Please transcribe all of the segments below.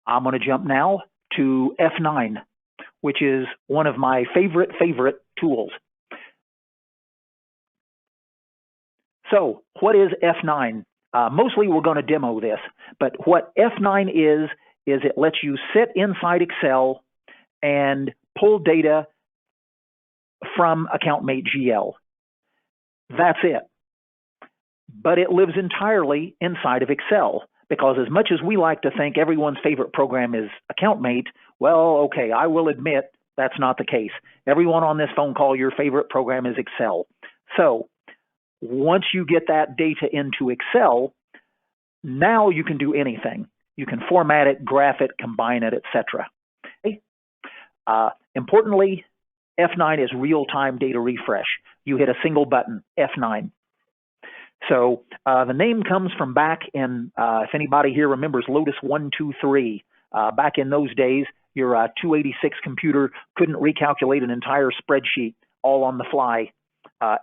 I'm going to jump now to F9, which is one of my favorite tools. So what is F9? Mostly we're going to demo this, but what F9 is it lets you sit inside Excel and pull data from AccountMate GL. That's it. But it lives entirely inside of Excel, because as much as we like to think everyone's favorite program is AccountMate, well, okay, I will admit that's not the case. Everyone on this phone call, your favorite program is Excel. So once you get that data into Excel, now you can do anything. You can format it, graph it, combine it, etc. Okay? Importantly, F9 is real-time data refresh. You hit a single button, F9. So the name comes from back in, if anybody here remembers Lotus 123, back in those days, your 286 computer couldn't recalculate an entire spreadsheet all on the fly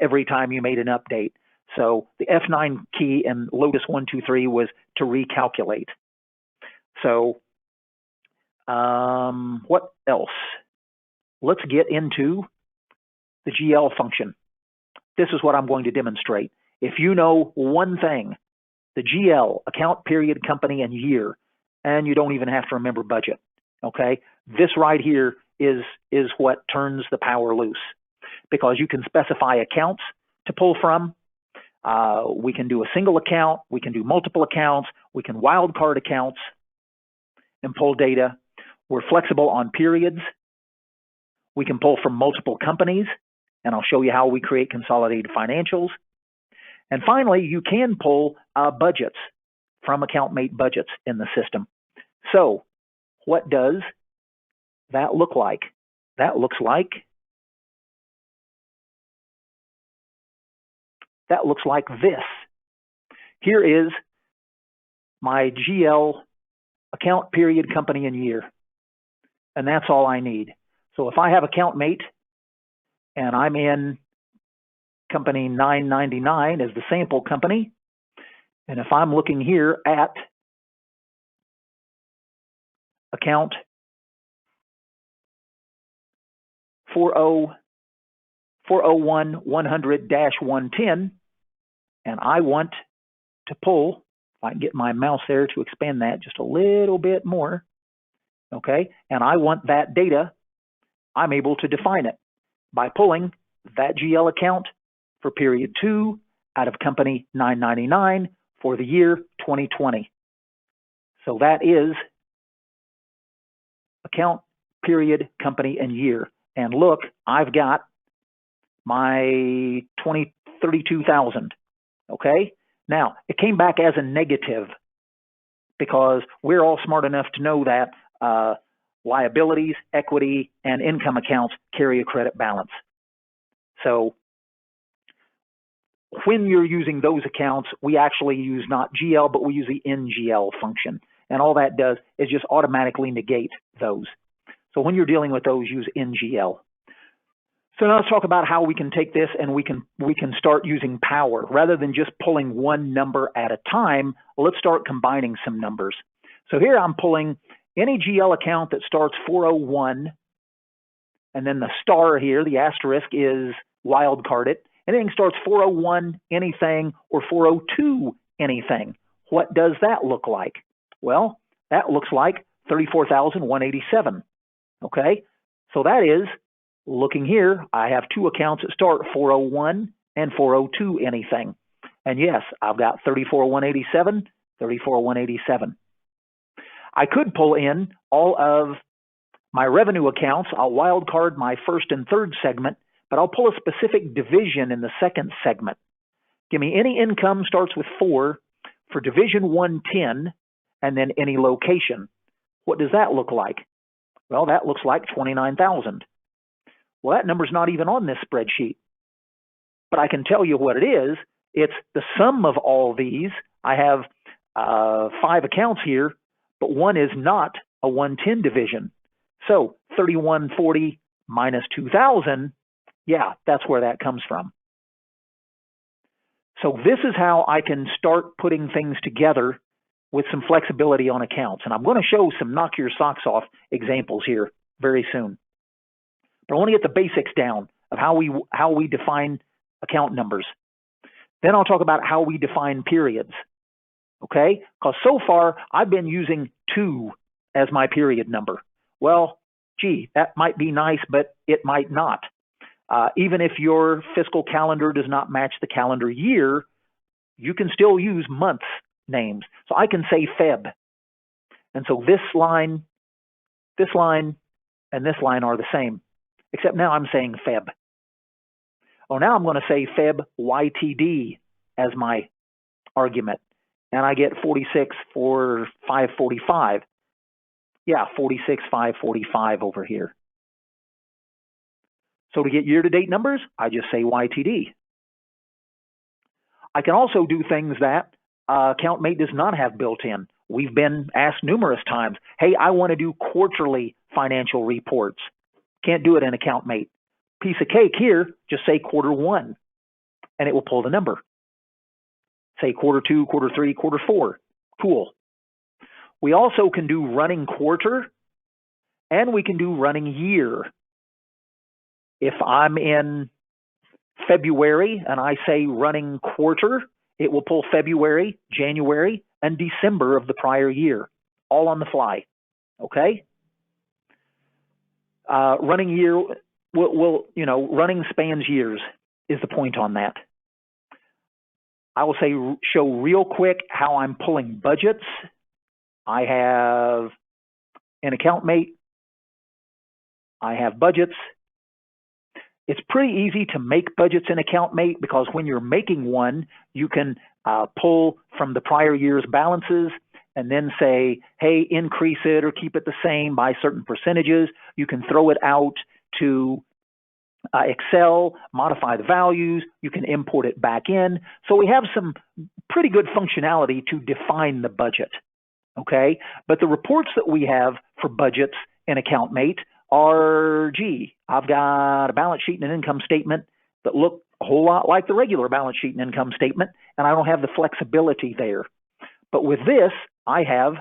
every time you made an update. So the F9 key in Lotus 123 was to recalculate. So what else? Let's get into the GL function. This is what I'm going to demonstrate. If you know one thing, the GL, account, period, company, and year, and you don't even have to remember budget, okay? This right here is what turns the power loose, because you can specify accounts to pull from. We can do a single account. We can do multiple accounts. We can wildcard accounts and pull data. We're flexible on periods. We can pull from multiple companies, and I'll show you how we create consolidated financials. And finally, you can pull budgets from AccountMate budgets in the system. So what does that look like? That looks like this. Here is my GL account, period, company, and year. And that's all I need. So if I have AccountMate and I'm in company 999 as the sample company, and if I'm looking here at account 401-100-110, and I want to pull, if I can get my mouse there to expand that just a little bit more, okay, and I want that data, I'm able to define it by pulling that GL account for period 2 out of company 999 for the year 2020. So that is account, period, company, and year. And look, I've got my 32,000. Okay? Now, it came back as a negative because we're all smart enough to know that liabilities, equity, and income accounts carry a credit balance. So when you're using those accounts, we actually use not GL, but we use the NGL function. And all that does is just automatically negate those. So when you're dealing with those, use NGL. So now let's talk about how we can take this and we can start using power. Rather than just pulling one number at a time, let's start combining some numbers. So here I'm pulling any GL account that starts 401, and then the star here, the asterisk, is wildcarded. Anything starts 401 anything or 402 anything. What does that look like? Well, that looks like 34,187. Okay, so that is, looking here, I have two accounts that start 401 and 402 anything. And yes, I've got 34,187, 34,187. I could pull in all of my revenue accounts. I'll wildcard my first and third segment, but I'll pull a specific division in the second segment. Give me any income starts with 4 for division 110, and then any location. What does that look like? Well, that looks like 29,000. Well, that number's not even on this spreadsheet. But I can tell you what it is. It's the sum of all these. I have 5 accounts here, but one is not a 110 division. So 3140 minus 2,000, yeah, that's where that comes from. So this is how I can start putting things together with some flexibility on accounts. And I'm going to show some knock your socks off examples here very soon. But I want to get the basics down of how we define account numbers. Then I'll talk about how we define periods. Okay? Because so far I've been using 2 as my period number. Well, gee, that might be nice, but it might not. Even if your fiscal calendar does not match the calendar year, you can still use months names. So I can say Feb. And so this line, and this line are the same, except now I'm saying Feb. Oh, now I'm going to say Feb YTD as my argument. And I get 46 for 545. Yeah, 46, 545 over here. So to get year-to-date numbers, I just say YTD. I can also do things that AccountMate does not have built in. We've been asked numerous times, hey, I want to do quarterly financial reports. Can't do it in AccountMate. Piece of cake here, just say quarter 1, and it will pull the number. Say quarter 2, quarter 3, quarter 4. Cool. We also can do running quarter, and we can do running year. If I'm in February and I say running quarter, it will pull February, January, and December of the prior year, all on the fly. Okay? Running year running spans years is the point on that. I will show real quick how I'm pulling budgets. I have in AccountMate, I have budgets. It's pretty easy to make budgets in AccountMate because when you're making one, you can pull from the prior year's balances and then say, hey, increase it or keep it the same by certain percentages. You can throw it out to Excel, modify the values. You can import it back in. So we have some pretty good functionality to define the budget. Okay, but the reports that we have for budgets in AccountMate are, I've got a balance sheet and an income statement that look a whole lot like the regular balance sheet and income statement, and I don't have the flexibility there. But with this, I have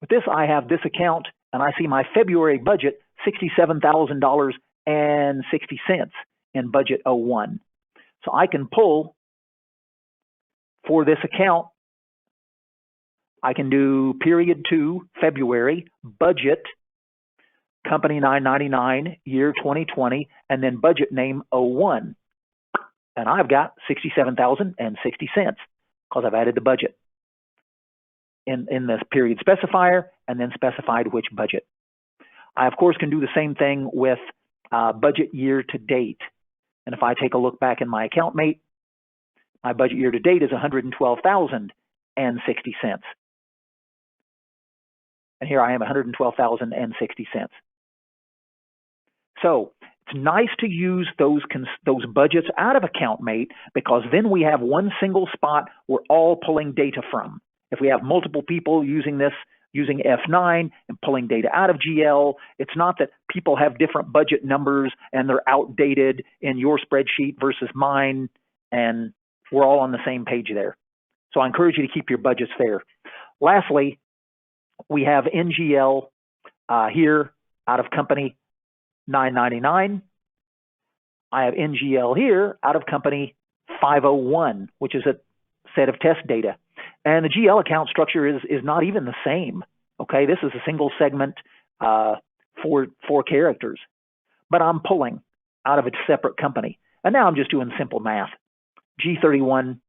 this account, and I see my February budget, $67,000.60 in budget 01. So I can pull for this account. I can do period 2, February, budget, company 999, year 2020, and then budget name 01. And I've got $67,060 because I've added the budget in this period specifier and then specified which budget. I, of course, can do the same thing with budget year to date. And if I take a look back in my AccountMate, my budget year to date is $112,060. And here I am, $112,060. So it's nice to use those budgets out of AccountMate because then we have one single spot we're all pulling data from. If we have multiple people using this, using F9 and pulling data out of GL, it's not that people have different budget numbers and they're outdated in your spreadsheet versus mine, and we're all on the same page there. So I encourage you to keep your budgets there. Lastly, we have NGL here out of company 999. I have NGL here out of company 501, which is a set of test data. And the GL account structure is not even the same. Okay, this is a single segment, four characters. But I'm pulling out of a separate company. And now I'm just doing simple math. G31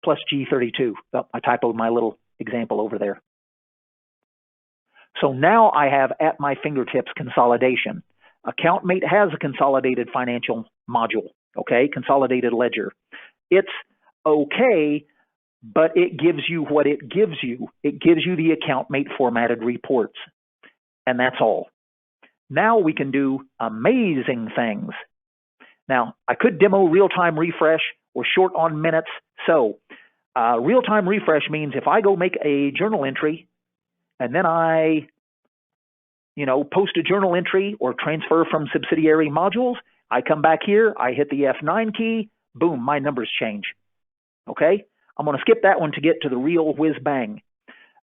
plus G32. Oh, I typoed my little example over there. So now I have at my fingertips consolidation. AccountMate has a consolidated financial module, okay, consolidated ledger. It's okay, but it gives you what it gives you. It gives you the AccountMate formatted reports, and that's all. Now we can do amazing things. Now, I could demo real-time refresh. We're short on minutes. So real-time refresh means if I go make a journal entry and then I, post a journal entry or transfer from subsidiary modules, I come back here, I hit the F9 key, boom, my numbers change. Okay? I'm going to skip that one to get to the real whiz bang.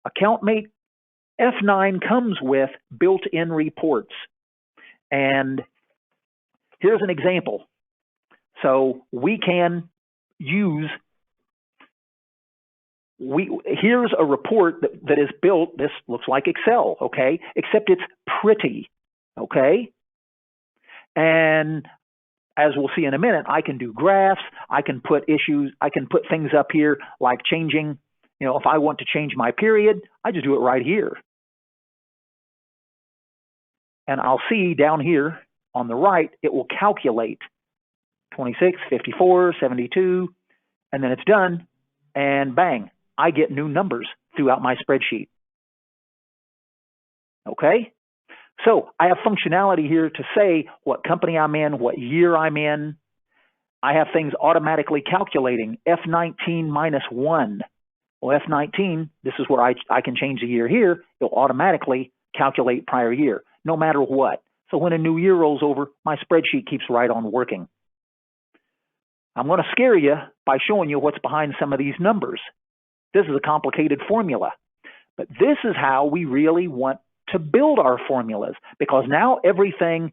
AccountMate F9 comes with built-in reports. And here's an example. So we can use, here's a report that is built. This looks like Excel, okay? Except it's pretty, okay? And as we'll see in a minute, I can do graphs, I can put issues, I can put things up here like changing, if I want to change my period, I just do it right here. And I'll see down here on the right, it will calculate 26, 54, 72, and then it's done, and bang, I get new numbers throughout my spreadsheet. Okay? So I have functionality here to say what company I'm in, what year I'm in. I have things automatically calculating F19 minus 1. Well, F19, this is where I can change the year here. It'll automatically calculate prior year, no matter what. So when a new year rolls over, my spreadsheet keeps right on working. I'm going to scare you by showing you what's behind some of these numbers. This is a complicated formula, but this is how we really want to build our formulas, because now everything,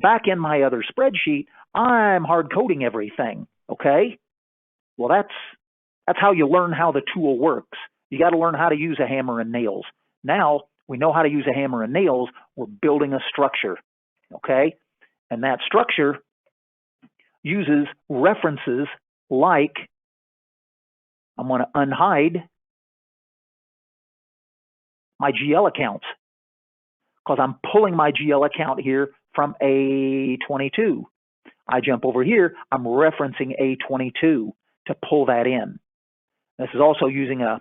back in my other spreadsheet, I'm hard coding everything, okay? Well, that's how you learn how the tool works. You got to learn how to use a hammer and nails. Now we know how to use a hammer and nails. We're building a structure, okay? And that structure uses references like, I'm going to unhide my GL accounts, because I'm pulling my GL account here from A22. I jump over here, I'm referencing A22 to pull that in. This is also using a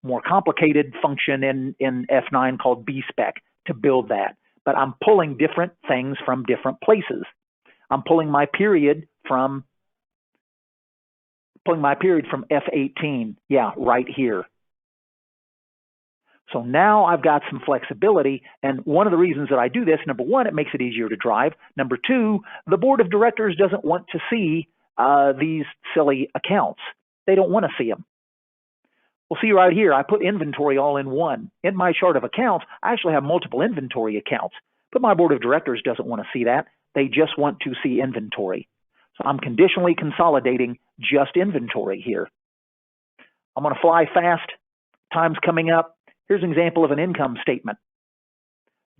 more complicated function in F9 called bspec to build that. But I'm pulling different things from different places. I'm pulling my period from F18. Yeah, right here. So now I've got some flexibility, and one of the reasons that I do this, number one, it makes it easier to drive. Number two, the board of directors doesn't want to see these silly accounts. They don't want to see them. We'll see right here, I put inventory all in one. In my chart of accounts, I actually have multiple inventory accounts, but my board of directors doesn't want to see that. They just want to see inventory. So I'm conditionally consolidating just inventory here. I'm going to fly fast. Time's coming up. Here's an example of an income statement.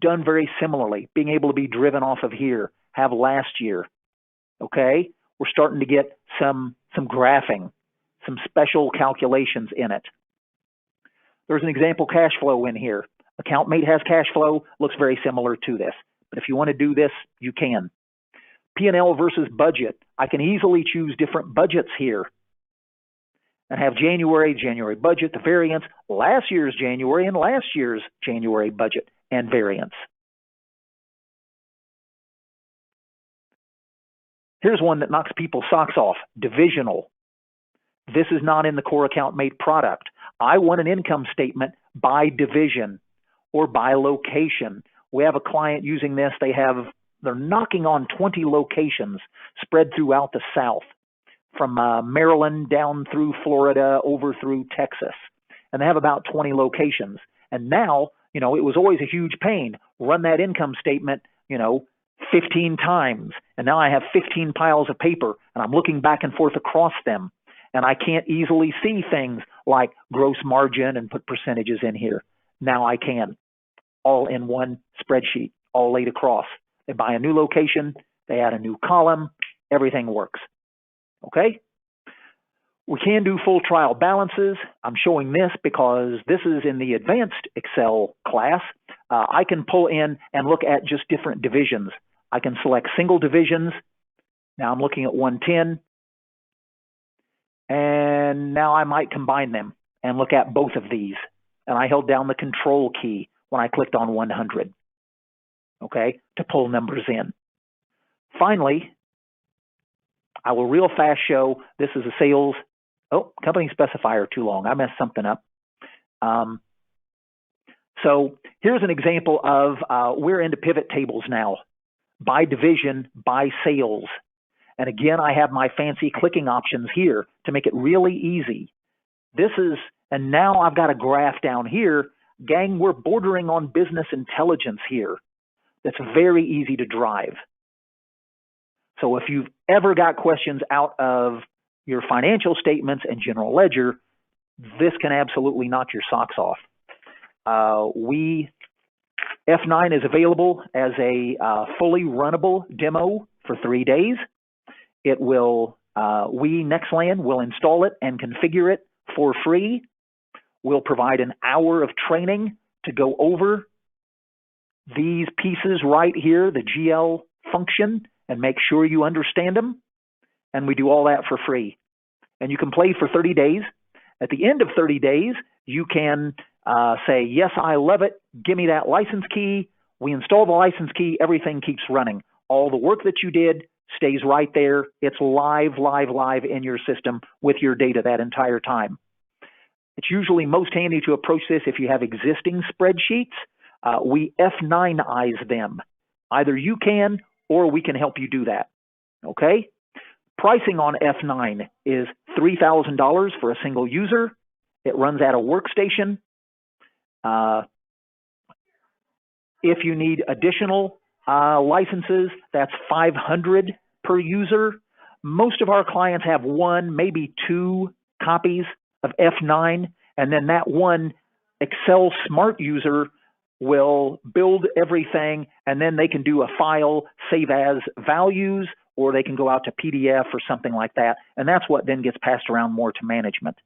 Done very similarly, being able to be driven off of here, have last year. Okay? We're starting to get some graphing, some special calculations in it. There's an example cash flow in here. AccountMate has cash flow, looks very similar to this. But if you want to do this, you can. P&L versus budget. I can easily choose different budgets here and have January budget, the variance, last year's January and last year's January budget and variance. Here's one that knocks people's socks off, divisional. This is not in the core AccountMate product. I want an income statement by division or by location. We have a client using this. They're knocking on 20 locations spread throughout the South, from Maryland down through Florida over through Texas. And they have about 20 locations. And now, it was always a huge pain. Run that income statement, 15 times. And now I have 15 piles of paper, and I'm looking back and forth across them. And I can't easily see things like gross margin and put percentages in here. Now I can, all in one spreadsheet, all laid across. They buy a new location, they add a new column, everything works. Okay? We can do full trial balances. I'm showing this because this is in the advanced Excel class. I can pull in and look at just different divisions. I can select single divisions. Now I'm looking at 110. And now I might combine them and look at both of these. And I held down the control key when I clicked on 100, okay, to pull numbers in. Finally, I will real fast show this is a sales, company specifier too long. I messed something up. So here's an example of we're into pivot tables now, by division, by sales. And again, I have my fancy clicking options here to make it really easy. And now I've got a graph down here. Gang, we're bordering on business intelligence here. That's very easy to drive. So if you've ever got questions out of your financial statements and general ledger, this can absolutely knock your socks off. F9 is available as a fully runnable demo for 3 days. It will, NexLAN will install it and configure it for free. We'll provide an hour of training to go over these pieces right here, the GL function, and make sure you understand them. And we do all that for free. And you can play for 30 days. At the end of 30 days, you can say, yes, I love it. Give me that license key. We install the license key. Everything keeps running. All the work that you did stays right there. It's live in your system with your data that entire time. It's usually most handy to approach this if you have existing spreadsheets. We F9ize them. Either you can or we can help you do that. Okay? Pricing on F9 is $3,000 for a single user. It runs at a workstation. If you need additional licenses, that's $500 per user. Most of our clients have 1, maybe 2 copies of F9, and then that one Excel Smart user will build everything, and then they can do a file, save as values, or they can go out to PDF or something like that, and that's what then gets passed around more to management.